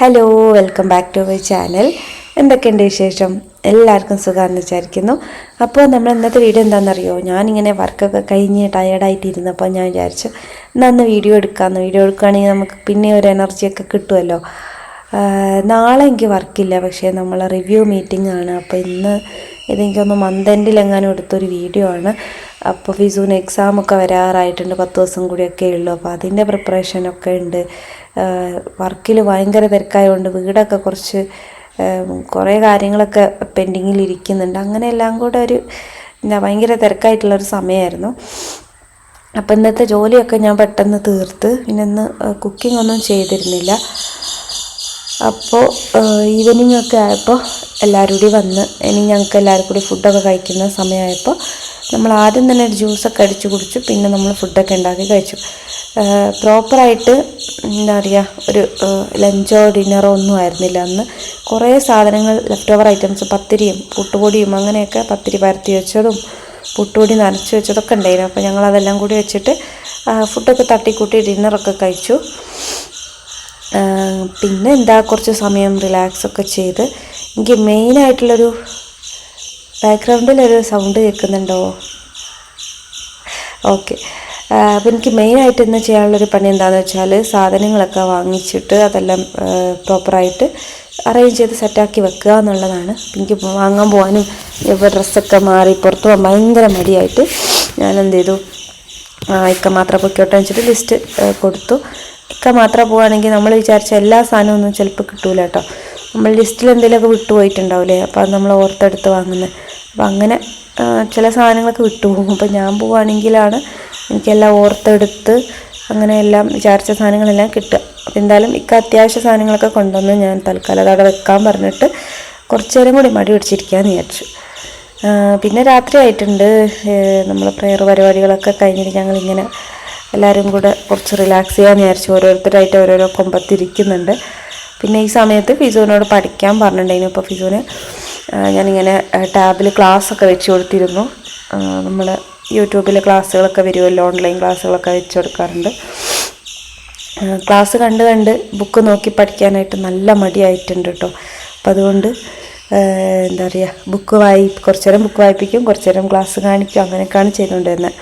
Hello, welcome back to my channel. എന്തൊക്കെയുണ്ട് വിശേഷം? എല്ലാവർക്കും സുഖമാണെന്ന് വിചാരിക്കുന്നു. അപ്പോൾ നമ്മൾ ഇന്നത്തെ വീഡിയോ എന്താണെന്നറിയോ? ഞാനിങ്ങനെ വർക്കൊക്കെ കഴിഞ്ഞ് ടയേർഡായിട്ടിരുന്നപ്പോൾ ഞാൻ വിചാരിച്ചു ഇന്ന് വീഡിയോ എടുക്കാമെന്ന്. വീഡിയോ എടുക്കുകയാണെങ്കിൽ നമുക്ക് പിന്നെ ഒരു എനർജിയൊക്കെ കിട്ടുമല്ലോ. നാളെ എനിക്ക് വർക്കില്ല, പക്ഷേ നമ്മൾ റിവ്യൂ മീറ്റിംഗ് ആണ്. അപ്പോൾ ഇന്ന് ഇതെനിക്കൊന്ന് മന്ത് എൻഡിലെങ്ങാനും എടുത്തൊരു വീഡിയോ ആണ്. അപ്പോൾ ഫിസൂന് എക്സാമൊക്കെ വരാറായിട്ടുണ്ട്, 10 ദിവസം കൂടിയൊക്കെ ഉള്ളൂ. അപ്പോൾ അതിൻ്റെ പ്രിപ്പറേഷനൊക്കെ ഉണ്ട്. വർക്കിൽ ഭയങ്കര തിരക്കായതുകൊണ്ട് വീടൊക്കെ കുറേ കാര്യങ്ങളൊക്കെ പെൻഡിങ്ങിലിരിക്കുന്നുണ്ട്. അങ്ങനെ എല്ലാം കൂടെ ഭയങ്കര തിരക്കായിട്ടുള്ളൊരു സമയമായിരുന്നു. അപ്പോൾ ഇന്നത്തെ ജോലിയൊക്കെ ഞാൻ പെട്ടെന്ന് തീർത്ത് പിന്നെ ഇന്ന് കുക്കിംഗ് ഒന്നും ചെയ്തിരുന്നില്ല. അപ്പോൾ ഈവനിങ് ഒക്കെ ആയപ്പോൾ എല്ലാവരും കൂടി വന്ന് ഇനി ഞങ്ങൾക്ക് എല്ലാവരും കൂടി ഫുഡൊക്കെ കഴിക്കുന്ന സമയമായപ്പോൾ നമ്മൾ ആദ്യം തന്നെ ഒരു ജ്യൂസൊക്കെ അടിച്ച് കുടിച്ചു. പിന്നെ നമ്മൾ ഫുഡൊക്കെ ഉണ്ടാക്കി കഴിച്ചു. പ്രോപ്പറായിട്ട് എന്താ പറയുക, ഒരു ലഞ്ചോ ഡിന്നറോ ഒന്നും ആയിരുന്നില്ല അന്ന്. കുറേ സാധനങ്ങൾ ലെഫ്റ്റ് ഓവർ ഐറ്റംസ്, പത്തിരിയും പുട്ടുപൊടിയും അങ്ങനെയൊക്കെ, പത്തിരി പരത്തി വെച്ചതും പുട്ടുപൊടി നനച്ച് വെച്ചതൊക്കെ ഉണ്ടായിരുന്നു. അപ്പോൾ ഞങ്ങളതെല്ലാം കൂടി വെച്ചിട്ട് ഫുഡൊക്കെ തട്ടിക്കൂട്ടി ഡിന്നറൊക്കെ കഴിച്ചു. പിന്നെ കുറച്ച് സമയം റിലാക്സൊക്കെ ചെയ്ത് എനിക്ക് മെയിനായിട്ടുള്ളൊരു ബാക്ക്ഗ്രൗണ്ടിലൊരു സൗണ്ട് കേൾക്കുന്നുണ്ടോ? ഓക്കെ. അപ്പോൾ എനിക്ക് മെയിനായിട്ട് ഇന്ന് ചെയ്യാനുള്ളൊരു പണി എന്താണെന്ന് വെച്ചാൽ സാധനങ്ങളൊക്കെ വാങ്ങിച്ചിട്ട് അതെല്ലാം പ്രോപ്പറായിട്ട് അറേഞ്ച് ചെയ്ത് സെറ്റാക്കി വെക്കുക എന്നുള്ളതാണ്. എനിക്ക് വാങ്ങാൻ പോകാനും ഇപ്പോൾ ഡ്രസ്സൊക്കെ മാറി പുറത്ത് പോകാൻ ഭയങ്കര മടിയായിട്ട് ഞാൻ എന്ത് ചെയ്തു, ഇക്ക മാത്രം പൊയ്ക്കോട്ടെ വെച്ചിട്ട് ലിസ്റ്റ് കൊടുത്തു. ഇക്ക മാത്രം പോവുകയാണെങ്കിൽ നമ്മൾ വിചാരിച്ച എല്ലാ സാധനവും ഒന്നും ചിലപ്പോൾ കിട്ടൂല കേട്ടോ. നമ്മൾ ലിസ്റ്റിൽ എന്തെങ്കിലുമൊക്കെ വിട്ടുപോയിട്ടുണ്ടാവില്ലേ, അപ്പോൾ അത് നമ്മൾ ഓർത്തെടുത്ത് വാങ്ങുന്നത്. അപ്പോൾ അങ്ങനെ ചില സാധനങ്ങളൊക്കെ വിട്ടുപോകും. അപ്പോൾ ഞാൻ പോവുകയാണെങ്കിലാണ് എനിക്കെല്ലാം ഓർത്തെടുത്ത് അങ്ങനെ എല്ലാം വിചാരിച്ച സാധനങ്ങളെല്ലാം കിട്ടുക. അപ്പോൾ എന്തായാലും അത്യാവശ്യ സാധനങ്ങളൊക്കെ കൊണ്ടുവന്ന് ഞാൻ തൽക്കാലം അതവിടെ വെക്കാൻ പറഞ്ഞിട്ട് കുറച്ച് നേരം കൂടി മടി പിടിച്ചിരിക്കാമെന്ന് വിചാരിച്ചു. പിന്നെ രാത്രി ആയിട്ടുണ്ട്. നമ്മൾ പ്രെയർ പരിപാടികളൊക്കെ കഴിഞ്ഞിട്ട് ഞങ്ങളിങ്ങനെ എല്ലാവരും കൂടെ കുറച്ച് റിലാക്സ് ചെയ്യാമെന്ന് വിചാരിച്ചു. ഓരോരുത്തരായിട്ട് ഓരോരോ കൊമ്പത്തിരിക്കുന്നുണ്ട്. പിന്നെ ഈ സമയത്ത് ഫിസൂനോട് പഠിക്കാൻ പറഞ്ഞിട്ടുണ്ടായിരുന്നു. ഇപ്പോൾ ഫിസൂന് ഞാനിങ്ങനെ ടാബിൽ ക്ലാസ്സൊക്കെ വെച്ച് കൊടുത്തിരുന്നു. നമ്മൾ യൂട്യൂബിൽ ക്ലാസ്സുകളൊക്കെ വരുമല്ലോ, ഓൺലൈൻ ക്ലാസ്സുകളൊക്കെ വെച്ച് കൊടുക്കാറുണ്ട്. ക്ലാസ് കണ്ട് ബുക്ക് നോക്കി പഠിക്കാനായിട്ട് നല്ല മടിയായിട്ടുണ്ട് കേട്ടോ. അപ്പം അതുകൊണ്ട് എന്താ പറയുക, കുറച്ച് നേരം ബുക്ക് വായിപ്പിക്കും, കുറച്ച് നേരം ക്ലാസ് കാണിക്കും, അങ്ങനെയൊക്കെയാണ് ചെയ്തുകൊണ്ടിരുന്നത്.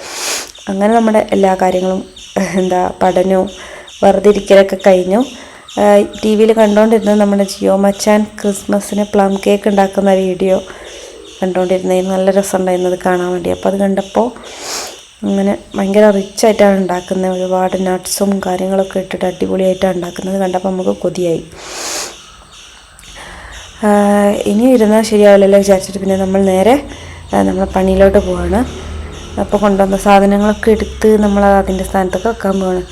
അങ്ങനെ നമ്മുടെ എല്ലാ കാര്യങ്ങളും പഠനവും വെറുതെ ഇരിക്കലൊക്കെ കഴിഞ്ഞു. ടി വിയിൽ കണ്ടുകൊണ്ടിരുന്നത് നമ്മുടെ ജിയോ മച്ചാൻ ക്രിസ്മസിന് പ്ലം കേക്ക് ഉണ്ടാക്കുന്ന വീഡിയോ കണ്ടുകൊണ്ടിരുന്നതിന് നല്ല രസമുണ്ടായിരുന്നത് കാണാൻ വേണ്ടി. അപ്പോൾ അത് കണ്ടപ്പോൾ അങ്ങനെ ഭയങ്കര റിച്ചായിട്ടാണ് ഉണ്ടാക്കുന്നത്. ഒരുപാട് നട്ട്സും കാര്യങ്ങളൊക്കെ ഇട്ടിട്ട് അടിപൊളിയായിട്ടാണ് ഉണ്ടാക്കുന്നത്. കണ്ടപ്പോൾ നമുക്ക് കൊതിയായി. ഇനി ഇരുന്നാൽ ശരിയാവില്ലല്ലോ വിചാരിച്ചിട്ട് പിന്നെ നമ്മൾ നേരെ നമ്മൾ പണിയിലോട്ട് പോവാണ്. അപ്പോൾ കൊണ്ടുവന്ന സാധനങ്ങളൊക്കെ എടുത്ത് നമ്മൾ അതിൻ്റെ സ്ഥാനത്തൊക്കെ വെക്കാൻ പോവാണ്.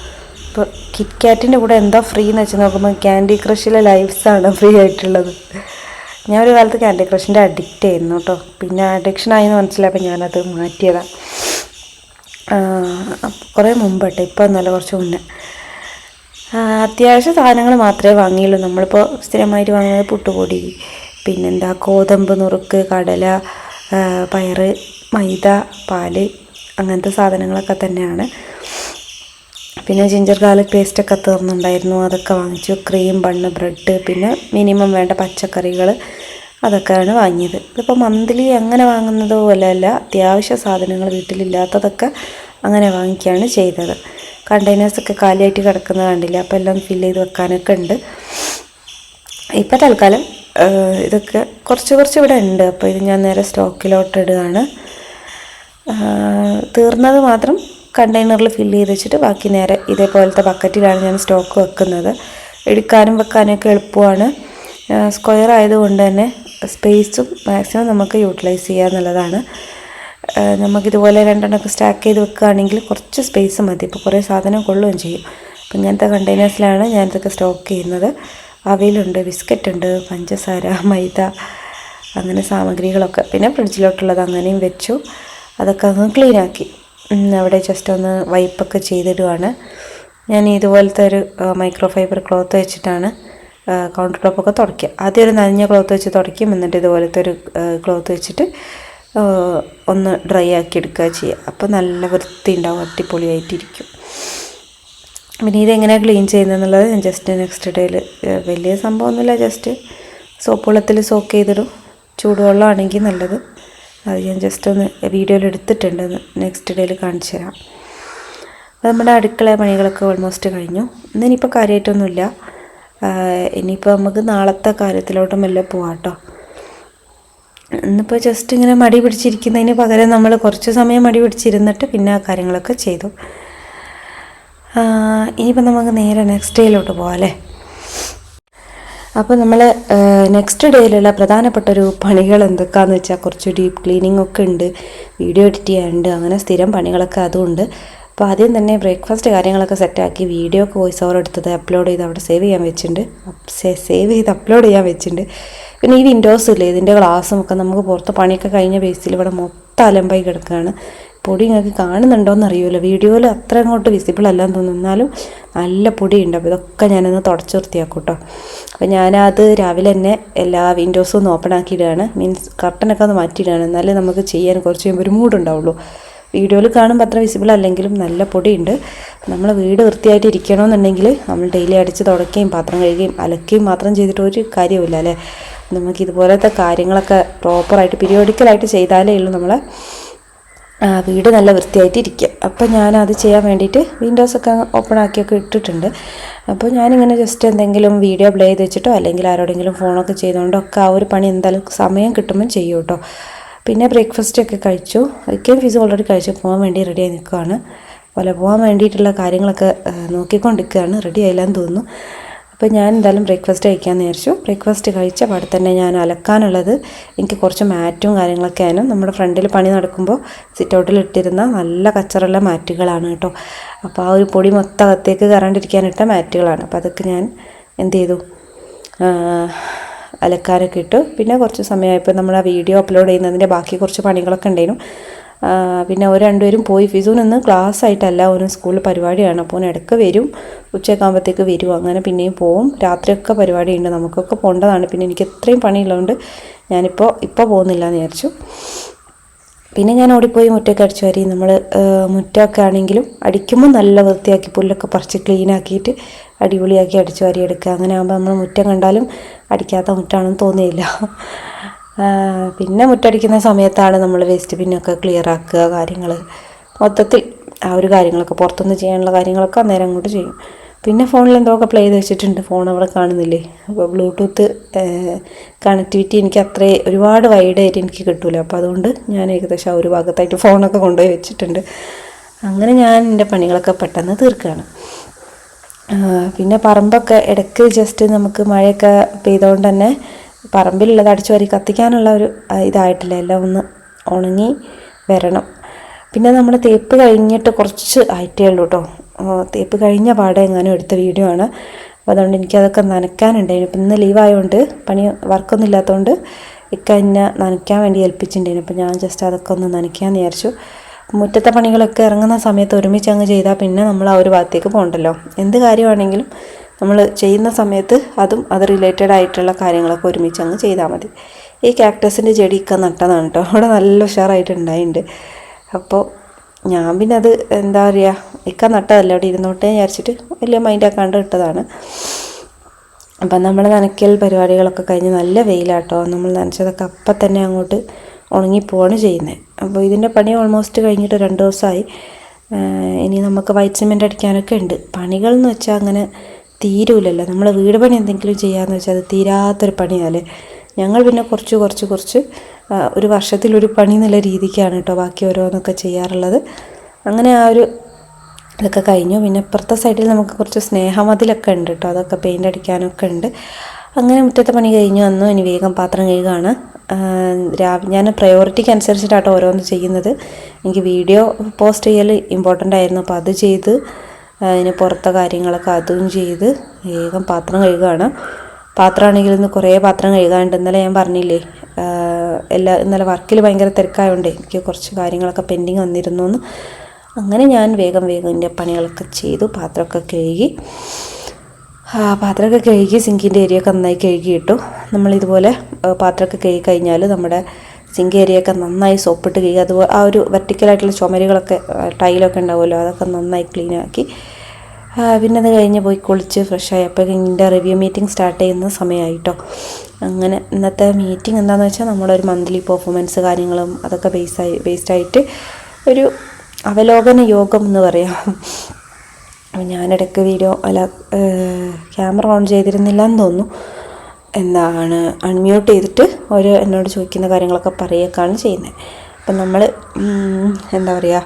ഇപ്പോൾ കിറ്റ്കാറ്റിൻ്റെ കൂടെ എന്താ ഫ്രീ എന്ന് വെച്ച് നോക്കുമ്പോൾ ക്യാൻഡി ക്രഷിലെ ലൈവ്സാണ് ഫ്രീ ആയിട്ടുള്ളത്. ഞാൻ ഒരു കാലത്ത് ക്യാൻഡി ക്രഷിൻ്റെ അഡിക്റ്റ് ആയിരുന്നു കേട്ടോ. പിന്നെ അഡിക്ഷനായെന്ന് മനസ്സിലായപ്പോൾ ഞാനത് മാറ്റിയതാണ്. കുറേ മുമ്പ് കേട്ടോ, ഇപ്പോൾ ഒന്നുമല്ല, കുറച്ച് മുന്നേ. അത്യാവശ്യ സാധനങ്ങൾ മാത്രമേ വാങ്ങിയുള്ളൂ. നമ്മളിപ്പോൾ സ്ഥിരമായിട്ട് വാങ്ങുന്നത് പുട്ടുപൊടി, ഗോതമ്പ് നുറുക്ക്, കടല, പയറ്, മൈദ, പാല്, അങ്ങനത്തെ സാധനങ്ങളൊക്കെ തന്നെയാണ്. പിന്നെ ജിഞ്ചർ ഗാർലിക് പേസ്റ്റൊക്കെ തീർന്നുണ്ടായിരുന്നു, അതൊക്കെ വാങ്ങിച്ചു. ക്രീം, ബണ്ണ്, ബ്രെഡ്, പിന്നെ മിനിമം വേണ്ട പച്ചക്കറികൾ, അതൊക്കെയാണ് വാങ്ങിയത്. ഇതിപ്പോൾ മന്ത്ലി അങ്ങനെ വാങ്ങുന്നതോ അല്ല, അത്യാവശ്യ സാധനങ്ങൾ വീട്ടിലില്ലാത്തതൊക്കെ അങ്ങനെ വാങ്ങിക്കുകയാണ് ചെയ്തത്. കണ്ടെയ്നേഴ്സൊക്കെ കാലിയായിട്ട് കിടക്കുന്നത് കണ്ടില്ല, അപ്പോൾ എല്ലാം ഫില്ല് ചെയ്ത് വെക്കാനൊക്കെ ഉണ്ട്. ഇപ്പോൾ തൽക്കാലം ഇതൊക്കെ കുറച്ച് ഇവിടെ ഉണ്ട്. അപ്പോൾ ഇത് ഞാൻ നേരെ സ്റ്റോക്കിലോട്ട് ഇടുകയാണ്. തീർന്നത് മാത്രം കണ്ടെയ്നറിൽ ഫില്ല് ചെയ്ത് വെച്ചിട്ട് ബാക്കി നേരെ ഇതേപോലത്തെ ബക്കറ്റിലാണ് ഞാൻ സ്റ്റോക്ക് വെക്കുന്നത്. എടുക്കാനും വെക്കാനൊക്കെ എളുപ്പമാണ്. സ്ക്വയർ ആയതുകൊണ്ട് തന്നെ സ്പേസും മാക്സിമം നമുക്ക് യൂട്ടിലൈസ് ചെയ്യുക എന്നുള്ളതാണ്. നമുക്കിതുപോലെ രണ്ടെണ്ണമൊക്കെ സ്റ്റാക്ക് ചെയ്ത് വെക്കുകയാണെങ്കിൽ കുറച്ച് സ്പേസ് മതി. ഇപ്പോൾ കുറേ സാധനം കൊള്ളുകയും ചെയ്യും. അപ്പോൾ ഇങ്ങനത്തെ കണ്ടെയ്നേഴ്സിലാണ് ഞാനിതൊക്കെ സ്റ്റോക്ക് ചെയ്യുന്നത്. അവയിലുണ്ട്, ബിസ്ക്കറ്റ് ഉണ്ട്, പഞ്ചസാര, മൈദ, അങ്ങനെ സാമഗ്രികളൊക്കെ. പിന്നെ ഫ്രിഡ്ജിലോട്ടുള്ളത് അങ്ങനെയും വെച്ചു. അതൊക്കെ അങ്ങ് ക്ലീനാക്കി അവിടെ ജസ്റ്റ് ഒന്ന് വൈപ്പൊക്കെ ചെയ്തിടുകയാണ്. ഞാൻ ഇതുപോലത്തെ ഒരു മൈക്രോ ഫൈബർ ക്ലോത്ത് വെച്ചിട്ടാണ് കൗണ്ടർ ടോപ്പൊക്കെ തുടയ്ക്കുക. ആദ്യം ഒരു നനഞ്ഞ ക്ലോത്ത് വെച്ച് തുടയ്ക്കും, എന്നിട്ട് ഇതുപോലത്തെ ഒരു ക്ലോത്ത് വെച്ചിട്ട് ഒന്ന് ഡ്രൈ ആക്കി എടുക്കുക ചെയ്യുക. അപ്പോൾ നല്ല വൃത്തി ഉണ്ടാവും, അടിപൊളിയായിട്ടിരിക്കും. പിന്നെ ഇതെങ്ങനെയാണ് ക്ലീൻ ചെയ്യുന്നതെന്നുള്ളത് ഞാൻ ജസ്റ്റ് നെക്സ്റ്റ് ഡേയിൽ, വലിയ സംഭവമൊന്നുമില്ല, ജസ്റ്റ് സോപ്പ് വെള്ളത്തിൽ സോക്ക് ചെയ്തിടും. ചൂടുവെള്ളമാണെങ്കിൽ നല്ലത്. അത് ഞാൻ ജസ്റ്റ് ഒന്ന് വീഡിയോയിൽ എടുത്തിട്ടുണ്ട്, നെക്സ്റ്റ് ഡേയിൽ കാണിച്ചു തരാം. അപ്പോൾ നമ്മുടെ അടുക്കള പണികളൊക്കെ ഓൾമോസ്റ്റ് കഴിഞ്ഞു. ഇന്നിപ്പോൾ കാര്യമായിട്ടൊന്നുമില്ല. ഇനിയിപ്പോൾ നമുക്ക് നാളത്തെ കാര്യത്തിലോട്ട് മെല്ലെ പോവാം കേട്ടോ. ഇന്നിപ്പോൾ ജസ്റ്റ് ഇങ്ങനെ മടി പിടിച്ചിരിക്കുന്നതിന് പകരം നമ്മൾ കുറച്ച് സമയം മടി പിടിച്ചിരുന്നിട്ട് പിന്നെ ആ കാര്യങ്ങളൊക്കെ ചെയ്തു. ഇനിയിപ്പോൾ നമുക്ക് നേരെ നെക്സ്റ്റ് ഡേയിലോട്ട് പോകാം അല്ലേ. അപ്പോൾ നമ്മൾ നെക്സ്റ്റ് ഡേയിലുള്ള പ്രധാനപ്പെട്ടൊരു പണികൾ എന്തൊക്കെയാണെന്ന് വെച്ചാൽ കുറച്ച് ഡീപ്പ് ക്ലീനിങ് ഒക്കെ ഉണ്ട്, വീഡിയോ എഡിറ്റ് ചെയ്യാനുണ്ട്, അങ്ങനെ സ്ഥിരം പണികളൊക്കെ അതുമുണ്ട്. അപ്പോൾ ആദ്യം തന്നെ ബ്രേക്ക്ഫാസ്റ്റ് കാര്യങ്ങളൊക്കെ സെറ്റാക്കി വീഡിയോ ഒക്കെ വോയിസ് ഓവർ എടുത്തത് അപ്ലോഡ് ചെയ്ത് അവിടെ സേവ് ചെയ്ത് അപ്ലോഡ് ചെയ്യാൻ വെച്ചിട്ടുണ്ട്. പിന്നെ ഈ വിൻഡോസ് ഇല്ലേ, ഇതിൻ്റെ ഗ്ലാസ്സും ഒക്കെ നമുക്ക് പുറത്ത് പണിയൊക്കെ കഴിഞ്ഞ ബേസിൽ ഇവിടെ മൊത്തം അലമ്പായി കിടക്കുകയാണ്. പൊടി നിങ്ങൾക്ക് കാണുന്നുണ്ടോയെന്ന് അറിയുമല്ലോ, വീഡിയോയിൽ അത്ര അങ്ങോട്ട് വിസിബിൾ അല്ലാന്ന് തോന്നുന്നു, എന്നാലും നല്ല പൊടിയുണ്ട്. അപ്പോൾ ഇതൊക്കെ ഞാനൊന്ന് തുടച്ച് വൃത്തിയാക്കും കേട്ടോ. അപ്പോൾ ഞാനത് രാവിലെ തന്നെ എല്ലാ വിൻഡോസും ഒന്ന് ഓപ്പൺ ആക്കിയിടുകയാണ്, മീൻസ് കർട്ടനൊക്കെ ഒന്ന് മാറ്റിയിടുകയാണ്, എന്നാലേ നമുക്ക് ചെയ്യാൻ കുറച്ച് കഴിയുമ്പോൾ ഒരു മൂഡുണ്ടാവുള്ളൂ. വീഡിയോയിൽ കാണുമ്പോൾ അത്ര വിസിബിൾ അല്ലെങ്കിലും നല്ല പൊടിയുണ്ട്. നമ്മൾ വീട് വൃത്തിയായിട്ട് ഇരിക്കണമെന്നുണ്ടെങ്കിൽ നമ്മൾ ഡെയിലി അടിച്ച് തുടയ്ക്കുകയും പാത്രം കഴുകുകയും അലക്കുകയും മാത്രം ചെയ്തിട്ട് ഒരു കാര്യമില്ല അല്ലേ. നമുക്ക് ഇതുപോലത്തെ കാര്യങ്ങളൊക്കെ പ്രോപ്പറായിട്ട് പീരിയോഡിക്കലായിട്ട് ചെയ്താലേ ഉള്ളൂ നമ്മളെ വീട് നല്ല വൃത്തിയായിട്ട് ഇരിക്കുക. അപ്പോൾ ഞാനത് ചെയ്യാൻ വേണ്ടിയിട്ട് വിൻഡോസൊക്കെ ഓപ്പൺ ആക്കിയൊക്കെ ഇട്ടിട്ടുണ്ട്. അപ്പോൾ ഞാനിങ്ങനെ ജസ്റ്റ് എന്തെങ്കിലും വീഡിയോ പ്ലേ ചെയ്ത് വെച്ചിട്ടോ അല്ലെങ്കിൽ ആരോടെങ്കിലും ഫോണൊക്കെ ചെയ്തുകൊണ്ടോ ഒക്കെ ആ ഒരു പണി എന്തായാലും സമയം കിട്ടുമ്പോൾ ചെയ്യും കേട്ടോ. പിന്നെ ബ്രേക്ക്ഫാസ്റ്റൊക്കെ കഴിച്ചു. ഒരിക്കലും ഫീസ് ഓൾറെഡി കഴിച്ചു പോകാൻ വേണ്ടി റെഡിയായി നിൽക്കുകയാണ്. അതുപോലെ പോകാൻ വേണ്ടിയിട്ടുള്ള കാര്യങ്ങളൊക്കെ നോക്കിക്കൊണ്ടിരിക്കുകയാണ്, റെഡി ആയില്ലാന്ന് തോന്നുന്നു. അപ്പോൾ ഞാൻ എന്തായാലും ബ്രേക്ക്ഫാസ്റ്റ് കഴിക്കാമെന്ന് വിചാരിച്ചു. ബ്രേക്ക്ഫാസ്റ്റ് കഴിച്ച പാടെ തന്നെ ഞാൻ അലക്കാനുള്ളത്, എനിക്ക് കുറച്ച് മാറ്റും കാര്യങ്ങളൊക്കെ ആണ്. നമ്മുടെ ഫ്രണ്ടിൽ പണി നടക്കുമ്പോൾ സിറ്റ് ഔട്ടിൽ ഇട്ടിരുന്ന നല്ല കച്ചറുള്ള മാറ്റുകളാണ് കേട്ടോ. അപ്പോൾ ആ ഒരു പൊടി മൊത്തം അകത്തേക്ക് കയറാണ്ടിരിക്കാനിട്ട മാറ്റുകളാണ്. അപ്പോൾ അതൊക്കെ ഞാൻ എന്ത് ചെയ്തു, അലക്കാനൊക്കെ ഇട്ടു. പിന്നെ കുറച്ച് സമയമായപ്പോൾ നമ്മൾ ആ വീഡിയോ അപ്ലോഡ് ചെയ്യുന്നതിൻ്റെ ബാക്കി കുറച്ച് പണികളൊക്കെ ഉണ്ടായിരുന്നു. പിന്നെ ഒരു രണ്ടുപേരും പോയി. ഫിസൂനൊന്ന് ക്ലാസ് ആയിട്ടല്ല, ഒരു സ്കൂളിൽ പരിപാടിയാണ്. അപ്പോൾ ഇടയ്ക്ക് വരും, ഉച്ചയൊക്കെ ആകുമ്പോഴത്തേക്ക് വരും, അങ്ങനെ പിന്നെയും പോവും. രാത്രിയൊക്കെ പരിപാടിയുണ്ട്, നമുക്കൊക്കെ പോകേണ്ടതാണ്. പിന്നെ എനിക്ക് എത്രയും പണിയുള്ളതുകൊണ്ട് ഞാനിപ്പോൾ പോകുന്നില്ല എന്ന് വിചാരിച്ചു. പിന്നെ ഞാൻ ഓടിപ്പോയി മുറ്റമൊക്കെ അടിച്ചു വാരി. നമ്മൾ മുറ്റമൊക്കെ ആണെങ്കിലും അടിക്കുമ്പോൾ നല്ല വൃത്തിയാക്കി പുല്ലൊക്കെ പറിച്ച് ക്ലീൻ ആക്കിയിട്ട് അടിപൊളിയാക്കി അടിച്ചു വാരി എടുക്കുക. അങ്ങനെ ആകുമ്പോൾ നമ്മൾ മുറ്റം കണ്ടാലും അടിക്കാത്ത മുറ്റാണെന്ന് തോന്നിയില്ല. പിന്നെ മുറ്റടിക്കുന്ന സമയത്താണ് നമ്മൾ വേസ്റ്റ് പിന്നൊക്കെ ക്ലിയർ ആക്കുക, കാര്യങ്ങൾ മൊത്തത്തിൽ ആ ഒരു കാര്യങ്ങളൊക്കെ പുറത്തുനിന്ന് ചെയ്യാനുള്ള കാര്യങ്ങളൊക്കെ അന്നേരം അങ്ങോട്ട് ചെയ്യും. പിന്നെ ഫോണിൽ എന്തൊക്കെ പ്ലേ ചെയ്ത് വെച്ചിട്ടുണ്ട്, ഫോൺ അവിടെ കാണുന്നില്ലേ. അപ്പോൾ ബ്ലൂടൂത്ത് കണക്ടിവിറ്റി എനിക്ക് ഒരുപാട് വൈഡായിട്ട് എനിക്ക് കിട്ടില്ല. അപ്പോൾ അതുകൊണ്ട് ഞാൻ ഏകദേശം ആ ഒരു ഭാഗത്തായിട്ട് ഫോണൊക്കെ കൊണ്ടുപോയി വെച്ചിട്ടുണ്ട്. അങ്ങനെ ഞാൻ എൻ്റെ പണികളൊക്കെ പെട്ടെന്ന് തീർക്കുകയാണ്. പിന്നെ പറമ്പൊക്കെ ഇടയ്ക്ക് ജസ്റ്റ് നമുക്ക് മഴയൊക്കെ പെയ്തുകൊണ്ട് തന്നെ പറമ്പിലുള്ളത് അടിച്ചു വാരി കത്തിക്കാനുള്ള ഒരു ഇതായിട്ടില്ല, എല്ലാം ഒന്ന് ഉണങ്ങി വരണം. പിന്നെ നമ്മൾ തേപ്പ് കഴിഞ്ഞിട്ട് കുറച്ച് ആയിട്ടേ ഉള്ളൂ കേട്ടോ. തേപ്പ് കഴിഞ്ഞ പാടെ എങ്ങാനും എടുത്ത വീഡിയോ ആണ്. അപ്പോൾ അതുകൊണ്ട് എനിക്കതൊക്കെ നനയ്ക്കാനുണ്ടായിരുന്നു. ഇപ്പം ഇന്ന് ലീവായതുകൊണ്ട് വർക്കൊന്നും ഇല്ലാത്തതുകൊണ്ട് എന്നെ നനയ്ക്കാൻ വേണ്ടി ഏൽപ്പിച്ചിട്ടുണ്ടായിരുന്നു. അപ്പോൾ ഞാൻ ജസ്റ്റ് അതൊക്കെ ഒന്ന് നനയ്ക്കാമെന്ന് വിചാരിച്ചു. മുറ്റത്തെ പണികളൊക്കെ ഇറങ്ങുന്ന സമയത്ത് ഒരുമിച്ച് അങ്ങ് ചെയ്താൽ പിന്നെ നമ്മൾ ആ ഒരു ഭാഗത്തേക്ക് പോകണ്ടല്ലോ. എന്ത് കാര്യമാണെങ്കിലും നമ്മൾ ചെയ്യുന്ന സമയത്ത് അത് റിലേറ്റഡ് ആയിട്ടുള്ള കാര്യങ്ങളൊക്കെ ഒരുമിച്ച് അങ്ങ് ചെയ്താൽ മതി. ഈ കാക്ടസിൻ്റെ ചെടിയൊക്കെ നട്ടതാണ് കേട്ടോ, അവിടെ നല്ല ഉഷാറായിട്ടുണ്ടായിട്ടുണ്ട്. അപ്പോൾ ഞാൻ പിന്നെ അത് എന്താ പറയുക, നട്ടതല്ല, അവിടെ ഇരുന്നോട്ടേ വിചാരിച്ചിട്ട് വലിയ മൈൻഡാക്കാണ്ട് ഇട്ടതാണ്. അപ്പം നമ്മൾ നനയ്ക്കൽ പരിപാടികളൊക്കെ കഴിഞ്ഞ് നല്ല വെയിലാട്ടോ, നമ്മൾ നനച്ചതൊക്കെ അപ്പം തന്നെ അങ്ങോട്ട് ഉണങ്ങിപ്പോവാണ് ചെയ്യുന്നത്. അപ്പോൾ ഇതിൻ്റെ പണി ഓൾമോസ്റ്റ് കഴിഞ്ഞിട്ട് 2 ദിവസമായി. ഇനി നമുക്ക് വൈറ്റ് സിമെൻ്റ് അടിക്കാനൊക്കെ ഉണ്ട്. പണികൾ എന്ന് വെച്ചാൽ അങ്ങനെ തീരൂലല്ലോ. നമ്മൾ വീട് പണി എന്തെങ്കിലും ചെയ്യാമെന്ന് വെച്ചാൽ അത് തീരാത്തൊരു പണിയല്ലേ. ഞങ്ങൾ പിന്നെ കുറച്ച് ഒരു വർഷത്തിലൊരു പണി എന്നുള്ള രീതിക്കാണ് കേട്ടോ ബാക്കി ഓരോന്നൊക്കെ ചെയ്യാറുള്ളത്. അങ്ങനെ ആ ഒരു ഇതൊക്കെ കഴിഞ്ഞു. പിന്നെ ഇപ്പുറത്തെ സൈഡിൽ നമുക്ക് കുറച്ച് സ്നേഹമതിലൊക്കെ ഉണ്ട് കേട്ടോ, അതൊക്കെ പെയിൻ്റ് അടിക്കാനൊക്കെ ഉണ്ട്. അങ്ങനെ മുറ്റത്തെ പണി കഴിഞ്ഞു വന്നു. ഇനി വേഗം പാത്രം കഴുകുകയാണ്. ഞാൻ പ്രയോറിറ്റിക്ക് അനുസരിച്ചിട്ടാട്ടോ ഓരോന്ന് ചെയ്യുന്നത്. എനിക്ക് വീഡിയോ പോസ്റ്റ് ചെയ്യൽ ഇമ്പോർട്ടൻ്റ് ആയിരുന്നു, അപ്പോൾ അത് ചെയ്ത് അതിന് പുറത്തെ കാര്യങ്ങളൊക്കെ അതും ചെയ്ത് വേഗം പാത്രം കഴുകുകയാണ്. പാത്രമാണെങ്കിൽ ഇന്ന് കുറേ പാത്രം കഴുകാനുണ്ട്. ഇന്നലെ ഞാൻ പറഞ്ഞില്ലേ, ഇന്നലെ വർക്കിൽ ഭയങ്കര തിരക്കായതുകൊണ്ട് എനിക്ക് കുറച്ച് കാര്യങ്ങളൊക്കെ പെൻഡിങ് വന്നിരുന്നു എന്ന്. അങ്ങനെ ഞാൻ വേഗം എൻ്റെ പണികളൊക്കെ ചെയ്തു, പാത്രമൊക്കെ കഴുകി സിങ്കിൻ്റെ ഏരിയയൊക്കെ നന്നായി കഴുകിയിട്ടു. നമ്മളിതുപോലെ പാത്രമൊക്കെ കഴുകി കഴിഞ്ഞാൽ നമ്മുടെ സിങ്ക് ഏരിയയൊക്കെ നന്നായി സോപ്പിട്ട് കഴുകി, അതുപോലെ ആ ഒരു വെർട്ടിക്കലായിട്ടുള്ള ചുമരുകളൊക്കെ ടൈലൊക്കെ ഉണ്ടാവുമല്ലോ, അതൊക്കെ നന്നായി ക്ലീനാക്കി പിന്നെ അത് കഴിഞ്ഞ് പോയി കുളിച്ച് ഫ്രഷായി. അപ്പോൾ ഇതിൻ്റെ റിവ്യൂ മീറ്റിംഗ് സ്റ്റാർട്ട് ചെയ്യുന്ന സമയമായിട്ടോ. അങ്ങനെ ഇന്നത്തെ മീറ്റിംഗ് എന്താണെന്ന് വെച്ചാൽ നമ്മളൊരു മന്ത്ലി പെർഫോമൻസ് കാര്യങ്ങളും അതൊക്കെ ബേസ്ഡായിട്ട് ഒരു അവലോകന യോഗം എന്ന് പറയാം. ഞാനിടയ്ക്ക് ക്യാമറ ഓൺ ചെയ്തിരുന്നില്ല എന്ന് തോന്നുന്നു. എന്താണ് അൺമ്യൂട്ട് ചെയ്തിട്ട് എന്നോട് ചോദിക്കുന്ന കാര്യങ്ങളൊക്കെ പറയുകയൊക്കെയാണ് ചെയ്യുന്നത്. അപ്പം നമ്മൾ എന്താ പറയുക,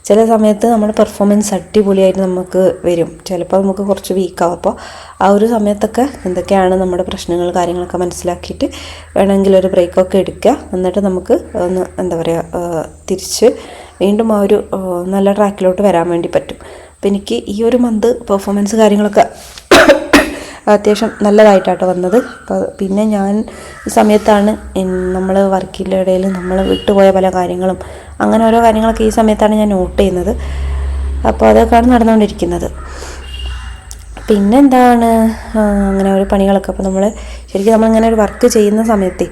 ചില സമയത്ത് നമ്മുടെ പെർഫോമൻസ് അടിപൊളിയായിട്ട് നമുക്ക് വരും, ചിലപ്പോൾ നമുക്ക് കുറച്ച് വീക്കാവും. അപ്പോൾ ആ ഒരു സമയത്തൊക്കെ എന്തൊക്കെയാണ് നമ്മുടെ പ്രശ്നങ്ങൾ കാര്യങ്ങളൊക്കെ മനസ്സിലാക്കിയിട്ട് വേണമെങ്കിൽ ഒരു ബ്രേക്കൊക്കെ എടുക്കുക. എന്നിട്ട് നമുക്ക് ഒന്ന് എന്താ പറയുക തിരിച്ച് വീണ്ടും ആ ഒരു നല്ല ട്രാക്കിലോട്ട് വരാൻ വേണ്ടി പറ്റും. അപ്പോൾ എനിക്ക് ഈ ഒരു മന്ത് പെർഫോമൻസ് കാര്യങ്ങളൊക്കെ അത്യാവശ്യം നല്ലതായിട്ടാട്ടോ വന്നത്. അപ്പോൾ പിന്നെ ഞാൻ ഈ സമയത്താണ് നമ്മൾ വർക്കിൻ്റെ ഇടയിൽ നമ്മൾ വിട്ടുപോയ പല കാര്യങ്ങളും അങ്ങനെ ഓരോ കാര്യങ്ങളൊക്കെ ഈ സമയത്താണ് ഞാൻ നോട്ട് ചെയ്യുന്നത്. അപ്പോൾ അതൊക്കെയാണ് നടന്നുകൊണ്ടിരിക്കുന്നത്. പിന്നെന്താണ് അങ്ങനെ ഒരു പണികളൊക്കെ. അപ്പോൾ ശരിക്കും നമ്മളിങ്ങനെ ഒരു വർക്ക് ചെയ്യുന്ന സമയത്ത്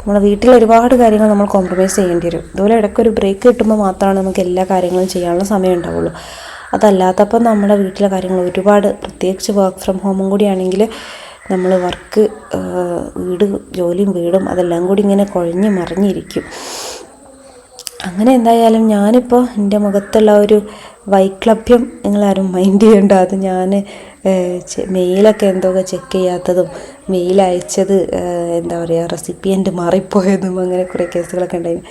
നമ്മുടെ വീട്ടിൽ ഒരുപാട് കാര്യങ്ങൾ നമ്മൾ കോംപ്രമൈസ് ചെയ്യേണ്ടി വരും. ഇതുപോലെ ഇടയ്ക്കൊരു ബ്രേക്ക് കിട്ടുമ്പോൾ മാത്രമാണ് നമുക്ക് എല്ലാ കാര്യങ്ങളും ചെയ്യാനുള്ള സമയം ഉണ്ടാവുള്ളൂ. അതല്ലാത്തപ്പോൾ നമ്മുടെ വീട്ടിലെ കാര്യങ്ങൾ ഒരുപാട്, പ്രത്യേകിച്ച് വർക്ക് ഫ്രം ഹോമും കൂടിയാണെങ്കിൽ നമ്മൾ ജോലിയും വീടും അതെല്ലാം കൂടി ഇങ്ങനെ കുഴഞ്ഞ് മറിഞ്ഞിരിക്കും. അങ്ങനെ എന്തായാലും ഞാനിപ്പോൾ എൻ്റെ മുഖത്തുള്ള ഒരു വൈക്ലഭ്യം നിങ്ങളാരും മൈൻഡ് ചെയ്യേണ്ട. അത് ഞാൻ മെയിലൊക്കെ എന്തൊക്കെ ചെക്ക് ചെയ്യാത്തതും മെയിൽ അയച്ചത് എന്താ പറയുക റെസിപ്പിയൻ്റ് മാറിപ്പോയതും അങ്ങനെ കുറേ കേസുകളൊക്കെ ഉണ്ടായിരുന്നു.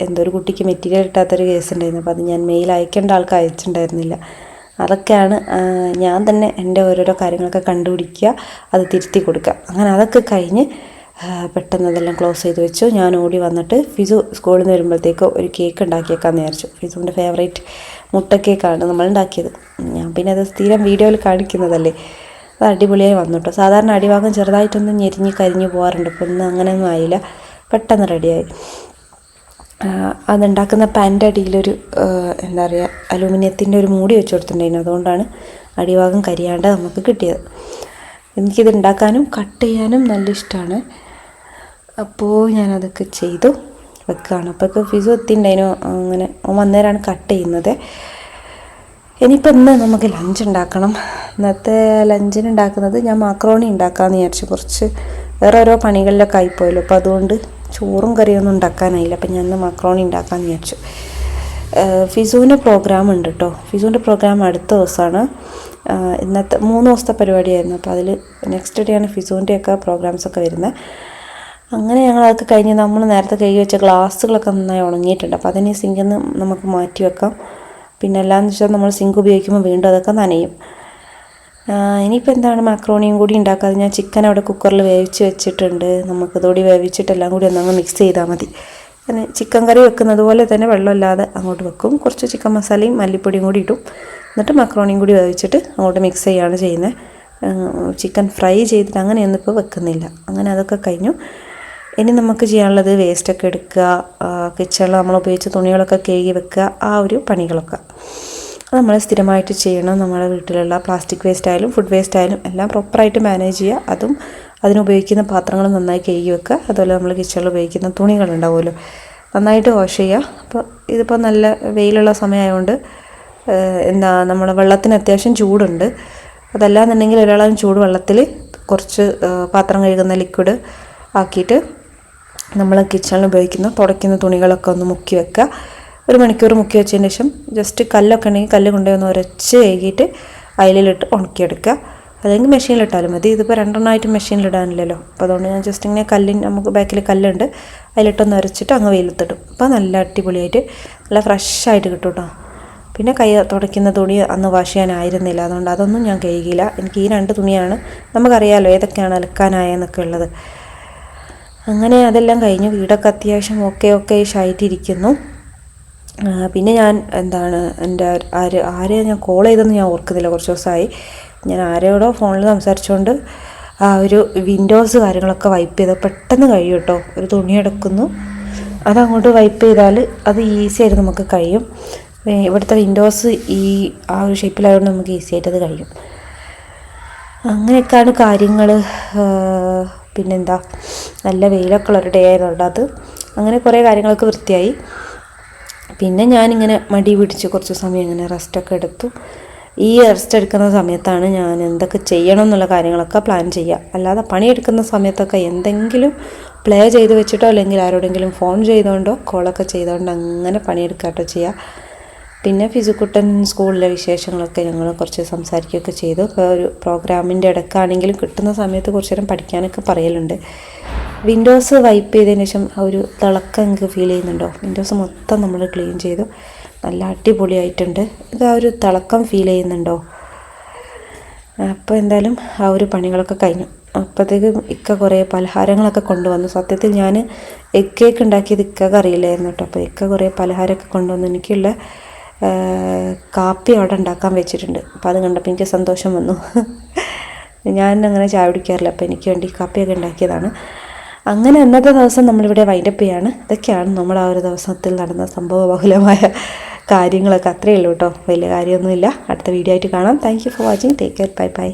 എന്തോ ഒരു കുട്ടിക്ക് മെറ്റീരിയൽ കിട്ടാത്തൊരു കേസ് ഉണ്ടായിരുന്നു. അപ്പോൾ അത് ഞാൻ മെയിൽ അയക്കേണ്ട ആൾക്ക് അയച്ചിട്ടുണ്ടായിരുന്നില്ല. അതൊക്കെയാണ് ഞാൻ തന്നെ എൻ്റെ ഓരോരോ കാര്യങ്ങളൊക്കെ കണ്ടുപിടിക്കുക, അത് തിരുത്തി കൊടുക്കുക. അങ്ങനെ അതൊക്കെ കഴിഞ്ഞ് പെട്ടെന്ന് അതെല്ലാം ക്ലോസ് ചെയ്ത് വെച്ചു. ഞാൻ ഓടി വന്നിട്ട് ഫിസു സ്കൂളിൽ നിന്ന് വരുമ്പോഴത്തേക്ക് ഒരു കേക്ക് ഉണ്ടാക്കിയേക്കാമെന്ന് വിചാരിച്ചു. ഫിസുവിൻ്റെ ഫേവറേറ്റ് മുട്ട കേക്കാണ് നമ്മൾ ഉണ്ടാക്കിയത്. ഞാൻ പിന്നെ അത് സ്ഥിരം വീഡിയോയിൽ കാണിക്കുന്നതല്ലേ. അത് അടിപൊളിയായി വന്നു കേട്ടോ. സാധാരണ അടിഭാഗം ചെറുതായിട്ടൊന്ന് കരിഞ്ഞു പോകാറുണ്ട്. ഇപ്പോൾ ഇന്ന് അങ്ങനെയൊന്നും ആയില്ല, പെട്ടെന്ന് റെഡിയായി. അതുണ്ടാക്കുന്ന പാൻ്റെ അടിയിലൊരു എന്താ പറയുക അലൂമിനിയത്തിൻ്റെ ഒരു മൂടി വെച്ച് കൊടുത്തിട്ടുണ്ടായിരുന്നു. അതുകൊണ്ടാണ് അടിഭാഗം കരിയാണ്ട് നമുക്ക് കിട്ടിയത്. എനിക്കിത് ഉണ്ടാക്കാനും കട്ട് ചെയ്യാനും നല്ല ഇഷ്ടമാണ്. അപ്പോൾ ഞാനതൊക്കെ ചെയ്തു വെക്കുകയാണ്. അപ്പോൾ ഫിസു എത്തിയിട്ടുണ്ടായിരുന്നു. അങ്ങനെ വന്നേരാണ് കട്ട് ചെയ്യുന്നത്. ഇനിയിപ്പോൾ ഇന്ന് നമുക്ക് ലഞ്ച് ഉണ്ടാക്കണം. ഇന്നത്തെ ലഞ്ചിന് ഉണ്ടാക്കുന്നത് ഞാൻ മാക്രോണി ഉണ്ടാക്കാമെന്ന് വിചാരിച്ചു. കുറച്ച് വേറെ ഓരോ പണികളിലൊക്കെ ആയിപ്പോയല്ലോ. അപ്പോൾ അതുകൊണ്ട് ചോറും കറിയൊന്നും ഉണ്ടാക്കാനായില്ല. അപ്പം ഞാൻ മാക്രോണി ഉണ്ടാക്കാമെന്ന് വിചാരിച്ചു. ഫിസുവിൻ്റെ പ്രോഗ്രാം ഉണ്ട് കേട്ടോ. ഫിസുവിൻ്റെ പ്രോഗ്രാം അടുത്ത ദിവസമാണ്. ഇന്നത്തെ 3 ദിവസത്തെ പരിപാടിയായിരുന്നു. അപ്പോൾ അതിൽ നെക്സ്റ്റ് ഡേ ആണ് ഫിസുവിൻ്റെയൊക്കെ പ്രോഗ്രാംസൊക്കെ വരുന്നത്. അങ്ങനെ ഞങ്ങളതൊക്കെ കഴിഞ്ഞ് നമ്മൾ നേരത്തെ കഴുകി വെച്ച ഗ്ലാസ്സുകളൊക്കെ നന്നായി ഉണങ്ങിയിട്ടുണ്ട്. അപ്പോൾ അതിന് സിങ്കിൽ നിന്ന് നമുക്ക് മാറ്റി വെക്കാം. പിന്നെ എല്ലാമെന്ന് വെച്ചാൽ നമ്മൾ സിങ്ക് ഉപയോഗിക്കുമ്പോൾ വീണ്ടും അതൊക്കെ നനയും. ഇനിയിപ്പോൾ എന്താണ് മാക്രോണിയും കൂടി ഉണ്ടാക്കാതെ ഞാൻ ചിക്കൻ അവിടെ കുക്കറിൽ വേവിച്ച് വെച്ചിട്ടുണ്ട്. നമുക്കതോടെ വേവിച്ചിട്ട് എല്ലാം കൂടി ഒന്നങ്ങ് മിക്സ് ചെയ്താൽ മതി. പിന്നെ ചിക്കൻ കറി വെക്കുന്നത് പോലെ തന്നെ വെള്ളമില്ലാതെ അങ്ങോട്ട് വെക്കും. കുറച്ച് ചിക്കൻ മസാലയും മല്ലിപ്പൊടിയും കൂടി ഇട്ടും എന്നിട്ട് മക്രോണിയും കൂടി വേവിച്ചിട്ട് അങ്ങോട്ട് മിക്സ് ചെയ്യുകയാണ് ചെയ്യുന്നത്. ചിക്കൻ ഫ്രൈ ചെയ്തിട്ട് അങ്ങനെയൊന്നും ഇപ്പോൾ വെക്കുന്നില്ല. അങ്ങനെ അതൊക്കെ കഴിഞ്ഞു. ഇനി നമുക്ക് ചെയ്യാനുള്ളത് വേസ്റ്റൊക്കെ എടുക്കുക, കിച്ചണിൽ നമ്മൾ ഉപയോഗിച്ച തുണികളൊക്കെ കഴുകി വെക്കുക, ആ ഒരു പണികളൊക്കെ അത് നമ്മൾ സ്ഥിരമായിട്ട് ചെയ്യണം. നമ്മുടെ വീട്ടിലുള്ള പ്ലാസ്റ്റിക് വേസ്റ്റ് ആയാലും ഫുഡ് വേസ്റ്റ് ആയാലും എല്ലാം പ്രോപ്പറായിട്ട് മാനേജ് ചെയ്യുക. അതും അതിനുപയോഗിക്കുന്ന പാത്രങ്ങൾ നന്നായി കഴുകി വെക്കുക. അതുപോലെ നമ്മൾ കിച്ചണിൽ ഉപയോഗിക്കുന്ന തുണികളുണ്ടാവുമല്ലോ നന്നായിട്ട് വാഷ് ചെയ്യുക. അപ്പോൾ ഇതിപ്പോൾ നല്ല വെയിലുള്ള സമയമായതുകൊണ്ട് നമ്മുടെ വെള്ളത്തിന് അത്യാവശ്യം ചൂടുണ്ട്. അതല്ലാന്നുണ്ടെങ്കിൽ ഒരാളും ചൂട് വെള്ളത്തിൽ കുറച്ച് പാത്രം കഴുകുന്ന ലിക്വിഡ് ആക്കിയിട്ട് നമ്മൾ കിച്ചണിൽ ഉപയോഗിക്കുന്ന തുടയ്ക്കുന്ന തുണികളൊക്കെ ഒന്ന് മുക്കി വെക്കുക. 1 മണിക്കൂർ മുക്കി വെച്ചതിന് ശേഷം ജസ്റ്റ് കല്ലൊക്കെ ഉണ്ടെങ്കിൽ കല്ല് കൊണ്ടുപോയി ഒന്ന് ഉരച്ച് കഴുകിയിട്ട് അയലിലിട്ട് ഉണക്കിയെടുക്കുക. അല്ലെങ്കിൽ മെഷീനിലിട്ടാലും മതി. ഇതിപ്പോൾ 2 എണ്ണമായിട്ട് മെഷീനിലിടാനില്ലല്ലോ. അപ്പോൾ അതുകൊണ്ട് ഞാൻ ജസ്റ്റ് ഇങ്ങനെ നമുക്ക് ബാക്കിൽ കല്ലുണ്ട്, അതിലിട്ടൊന്ന് ഉരച്ചിട്ട് അങ്ങ് വെയിലത്തിടും. അപ്പോൾ നല്ല അടിപൊളിയായിട്ട് നല്ല ഫ്രഷായിട്ട് കിട്ടും കേട്ടോ. പിന്നെ കൈ തുടയ്ക്കുന്ന തുണി അന്ന് വാഷ് ചെയ്യാനായിരുന്നില്ല, അതുകൊണ്ട് അതൊന്നും ഞാൻ കഴുകിയില്ല. എനിക്ക് ഈ 2 തുണിയാണ്, നമുക്കറിയാമല്ലോ ഏതൊക്കെയാണ് അലക്കാനായെന്നൊക്കെ ഉള്ളത്. അങ്ങനെ അതെല്ലാം കഴിഞ്ഞു. വീടൊക്കെ അത്യാവശ്യം ഓക്കെ ആയിട്ടിരിക്കുന്നു. പിന്നെ ഞാൻ എൻ്റെ ആരെയാണ് ഞാൻ കോൾ ചെയ്തെന്ന് ഞാൻ ഓർക്കുന്നില്ല. കുറച്ച് ദിവസമായി ഞാൻ ആരോടോ ഫോണിൽ സംസാരിച്ചുകൊണ്ട് ആ ഒരു വിൻഡോസ് കാര്യങ്ങളൊക്കെ വൈപ്പ് ചെയ്ത് പെട്ടെന്ന് കഴിയും കേട്ടോ. ഒരു തുണി എടുക്കുന്നു, അതങ്ങോട്ട് വൈപ്പ് ചെയ്താൽ അത് ഈസി ആയിട്ട് നമുക്ക് കഴിയും. ഇവിടുത്തെ വിൻഡോസ് ആ ഒരു ഷേപ്പിലായതുകൊണ്ട് നമുക്ക് ഈസി ആയിട്ട് അത് കഴിയും. അങ്ങനെയൊക്കെയാണ് കാര്യങ്ങൾ. പിന്നെന്താ, നല്ല വെയിലൊക്കെ ഉള്ളൊരു ഡേ ആയതുകൊണ്ട് അത് അങ്ങനെ കുറേ കാര്യങ്ങളൊക്കെ വൃത്തിയായി. പിന്നെ ഞാനിങ്ങനെ മടി പിടിച്ച് കുറച്ച് സമയം ഇങ്ങനെ റെസ്റ്റൊക്കെ എടുത്തു. ഈ റെസ്റ്റ് എടുക്കുന്ന സമയത്താണ് ഞാൻ എന്തൊക്കെ ചെയ്യണം എന്നുള്ള കാര്യങ്ങളൊക്കെ പ്ലാൻ ചെയ്യുക. അല്ലാതെ പണിയെടുക്കുന്ന സമയത്തൊക്കെ എന്തെങ്കിലും പ്ലേ ചെയ്ത് വെച്ചിട്ടോ അല്ലെങ്കിൽ ആരോടെങ്കിലും ഫോൺ ചെയ്തുകൊണ്ടോ കോളൊക്കെ ചെയ്തുകൊണ്ട് അങ്ങനെ പണിയെടുക്കാട്ടോ ചെയ്യുക. പിന്നെ ഫിസുക്കുട്ടൻ സ്കൂളിലെ വിശേഷങ്ങളൊക്കെ ഞങ്ങൾ കുറച്ച് സംസാരിക്കുകയൊക്കെ ചെയ്തു. ഒരു പ്രോഗ്രാമിൻ്റെ ഇടയ്ക്കാണെങ്കിലും കിട്ടുന്ന സമയത്ത് കുറച്ച് നേരം പഠിക്കാനൊക്കെ പറയലുണ്ട്. വിൻഡോസ് വൈപ്പ് ചെയ്തതിന് ശേഷം ഒരു തിളക്കം എനിക്ക് ഫീൽ ചെയ്യുന്നുണ്ടോ? വിൻഡോസ് മൊത്തം നമ്മൾ ക്ലീൻ ചെയ്തു, നല്ല അടിപൊളിയായിട്ടുണ്ട്. ഇത് ആ ഒരു തിളക്കം ഫീൽ ചെയ്യുന്നുണ്ടോ? അപ്പോൾ എന്തായാലും ആ ഒരു പണികളൊക്കെ കഴിഞ്ഞു. അപ്പോഴത്തേക്കും ഇക്ക കുറേ പലഹാരങ്ങളൊക്കെ കൊണ്ടുവന്നു. സത്യത്തിൽ ഞാൻ എഗ് കേക്ക് ഉണ്ടാക്കിയത് ഇക്കക്ക് അറിയില്ലായിരുന്നു കേട്ടോ. അപ്പോൾ ഇക്ക കുറേ പലഹാരമൊക്കെ കൊണ്ടുവന്നു. എനിക്കുള്ള കാപ്പി അവിടെ ഉണ്ടാക്കാൻ വെച്ചിട്ടുണ്ട്. അപ്പോൾ അത് കണ്ടപ്പോൾ എനിക്ക് സന്തോഷം വന്നു. ഞാൻ അങ്ങനെ ചായ കുടിക്കാറില്ല, അപ്പോൾ എനിക്ക് വേണ്ടി കാപ്പിയൊക്കെ ഉണ്ടാക്കിയതാണ്. അങ്ങനെ അന്നത്തെ ദിവസം നമ്മളിവിടെ വൈൻഡപ്പ് ചെയ്യാണ്. ഇതൊക്കെയാണ് നമ്മൾ ആ ഒരു ദിവസത്തിൽ നടന്ന സംഭവബഹുലമായ കാര്യങ്ങളൊക്കെ. അത്രയേ ഉള്ളൂ കേട്ടോ, വലിയ കാര്യമൊന്നുമില്ല. അടുത്ത വീഡിയോ ആയിട്ട് കാണാം. Thank you for watching. Take care. Bye bye.